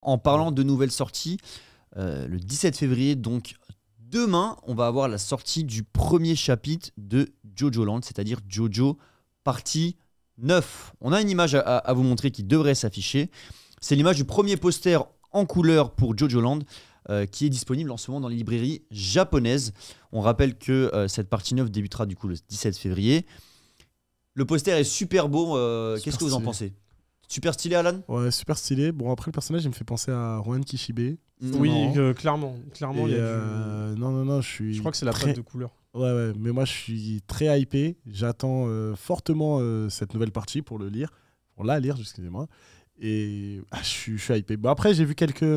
En parlant de nouvelles sorties, le 17 février, donc demain, on va avoir la sortie du premier chapitre de Jojo Land, c'est-à-dire Jojo partie 9. On a une image à vous montrer qui devrait s'afficher. C'est l'image du premier poster en couleur pour Jojo Land qui est disponible en ce moment dans les librairies japonaises. On rappelle que cette partie 9 débutera du coup le 17 février. Le poster est super beau. Qu'est-ce que vous en pensez? Super stylé, Alan? Ouais, super stylé. Bon, après, le personnage, il me fait penser à Rohan Kishibe. Oui, clairement. Clairement, il y a du... Non, je crois que c'est la palette de couleurs. Ouais, mais moi, je suis très hypé. J'attends fortement cette nouvelle partie pour la lire, excusez-moi. Et je suis hypé. Bon, après, j'ai vu quelques...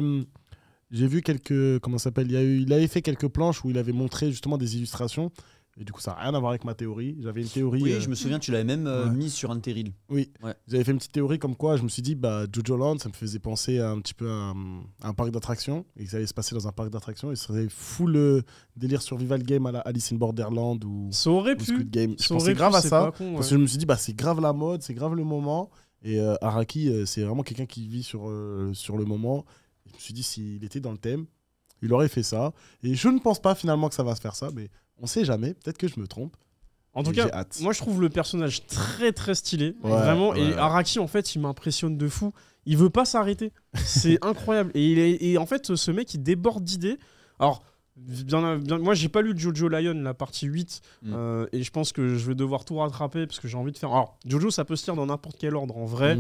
Comment ça s'appelle? Il avait fait quelques planches où il avait montré justement des illustrations. Et du coup, ça n'a rien à voir avec ma théorie. J'avais une théorie... Oui, je me souviens, tu l'avais même mise sur un terril. Oui, ouais. J'avais fait une petite théorie comme quoi je me suis dit, Jojo Land, ça me faisait penser un petit peu à un parc d'attractions. Et que ça allait se passer dans un parc d'attractions. Et ça serait full délire survival game à la Alice in Borderland ou Squid Game. Je pensais grave à ça. Parce que je me suis dit, c'est grave la mode, c'est grave le moment. Et Araki, c'est vraiment quelqu'un qui vit sur le moment. Et je me suis dit, s'il était dans le thème, il aurait fait ça. Et je ne pense pas finalement que ça va se faire ça, mais... On sait jamais, peut-être que je me trompe. En tout cas, moi je trouve le personnage très très stylé, vraiment. Ouais. Et Araki, en fait, il m'impressionne de fou. Il veut pas s'arrêter. C'est incroyable. Et en fait, ce mec, il déborde d'idées. Alors, moi, j'ai pas lu Jojo Lion, la partie 8, et je pense que je vais devoir tout rattraper parce que j'ai envie de faire. Alors, Jojo, ça peut se lire dans n'importe quel ordre. En vrai,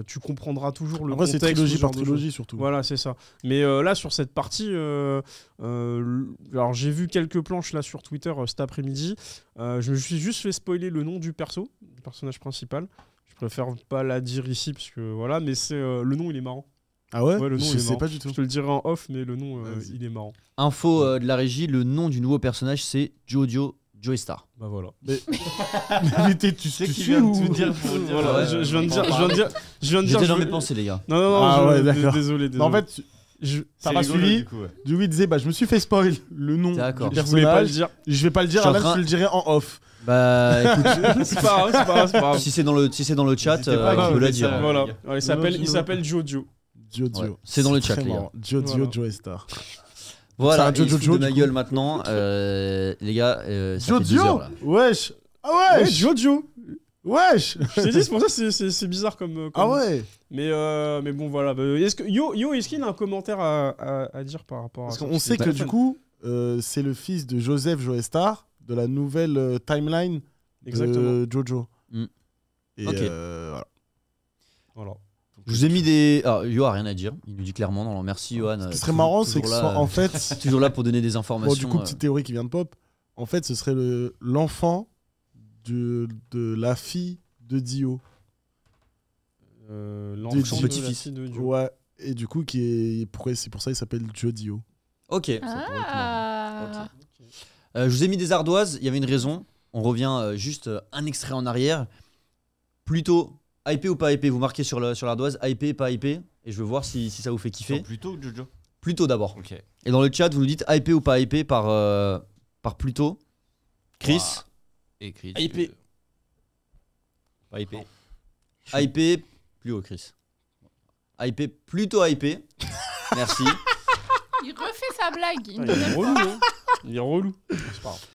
tu comprendras toujours le contexte. C'est trilogie par trilogie, surtout. Voilà, c'est ça. Mais là, sur cette partie, alors j'ai vu quelques planches là sur Twitter cet après-midi. Je me suis juste fait spoiler le nom du personnage principal. Je préfère pas la dire ici parce que voilà, mais c'est le nom, il est marrant. Ah ouais, le nom, je sais pas du tout. Je te le dirai en off, mais le nom, il est marrant. Info de la régie, le nom du nouveau personnage, c'est Jojo Joestar. Bah voilà. Mais tu sais qui vient de te dire pour dire. Voilà, je viens de dire. J'étais dans mes pensées, les gars. Non, désolé. En fait, ça m'a suivi. Du coup, il disait, je me suis fait spoil le nom du personnage. Je voulais pas le dire. Je vais pas le dire, je le dirai en off. Bah écoute, c'est pas grave. Si c'est dans le chat, tu peux la dire. Voilà. Il s'appelle Jojo. Ouais. C'est dans le chat, les gars. Jojo Joestar. Voilà, il fout de ma gueule maintenant. Les gars, ça fait 2 heures là. Wesh. Ah ouais, Jojo. Wesh. Je t'ai dit, c'est pour ça que c'est bizarre comme... Ah ouais. Mais bon, voilà. Est-ce qu'il a un commentaire à dire par rapport à ça? Parce qu'on sait que du coup, c'est le fils de Joseph Joestar de la nouvelle timeline de Jojo. Et voilà. Je vous ai mis des... Alors, Yo a rien à dire, il nous dit clairement, non, merci Johan. Ce qui serait marrant, c'est que en fait... toujours là pour donner des informations. Du coup, petite théorie qui vient de pop. En fait, ce serait l'enfant de la fille de Dio. L'enfant de petit-fils de Dio. Ouais, et du coup, c'est pour ça qu'il s'appelle Joe Dio. Ok. Je vous ai mis des ardoises, il y avait une raison. On revient juste un extrait en arrière. Plutôt... hypé ou pas hypé? Vous marquez sur l'ardoise, hypé, pas hypé, et je veux voir si ça vous fait kiffer. Plutôt Jojo? Plutôt d'abord. Okay. Et dans le chat, vous nous dites hypé ou pas hypé par Pluto. Chris. Et Chris. Hypé. Pas hypé. Hypé, plus haut Chris. Hypé, plutôt hypé. Merci. Il refait sa blague. Il est relou, hein. Il est relou. C'est pas grave.